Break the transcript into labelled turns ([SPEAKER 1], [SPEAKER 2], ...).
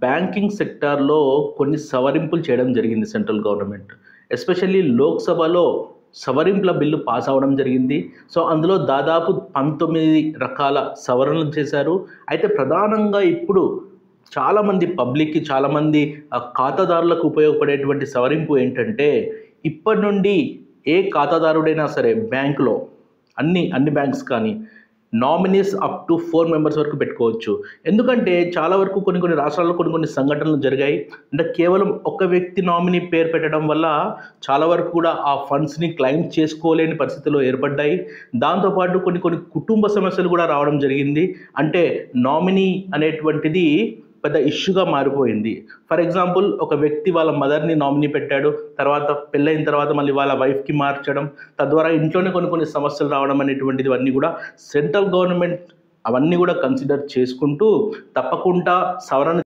[SPEAKER 1] Banking సెక్టార్‌లో కొన్ని సవరింపులు చేయడం జరిగింది సెంట్రల్ గవర్నమెంట్. ఎస్పెషల్లీ లోక్‌సభలో సవరింపుల బిల్లు పాస్ అవ్వడం జరిగింది. సో, అందులో దాదాపు 19 రకాల సవరణలు చేశారు. అయితే ప్రధానంగా ఇప్పుడు చాలామంది పబ్లిక్‌కి, చాలామంది ఖాతాదారులకు ఉపయోగపడేటువంటి సవరింపు ఏంటంటే, ఇప్పటి నుండి ఏ ఖాతాదారుడైనా సరే బ్యాంక్‌లో అన్ని బ్యాంక్స్ కానీ నామినీస్ అప్ టు 4 మెంబర్స్ వరకు పెట్టుకోవచ్చు. ఎందుకంటే చాలా వరకు కొన్ని రాష్ట్రాల్లో కొన్ని సంఘటనలు జరిగాయి. అంటే కేవలం ఒక వ్యక్తి నామినీ పేరు పెట్టడం వల్ల చాలా వరకు కూడా ఆ ఫండ్స్‌ని క్లెయిమ్ చేసుకోలేని పరిస్థితులు ఏర్పడ్డాయి. దాంతో పాటు కొన్ని కుటుంబ సమస్యలు కూడా రావడం జరిగింది. అంటే నామినీ అనేటువంటిది పెద్ద ఇష్యూగా మారిపోయింది. ఫర్ ఎగ్జాంపుల్, ఒక వ్యక్తి వాళ్ళ మదర్‌ని నామినీ పెట్టాడు. తర్వాత పెళ్ళైన తర్వాత మళ్ళీ వాళ్ళ వైఫ్‌కి మార్చడం. తద్వారా ఇంట్లోనే కొన్ని సమస్యలు రావడం అనేటువంటిది ఇవన్నీ కూడా సెంట్రల్ గవర్నమెంట్ అవన్నీ కూడా కన్సిడర్ చేసుకుంటూ తప్పకుండా సవరణ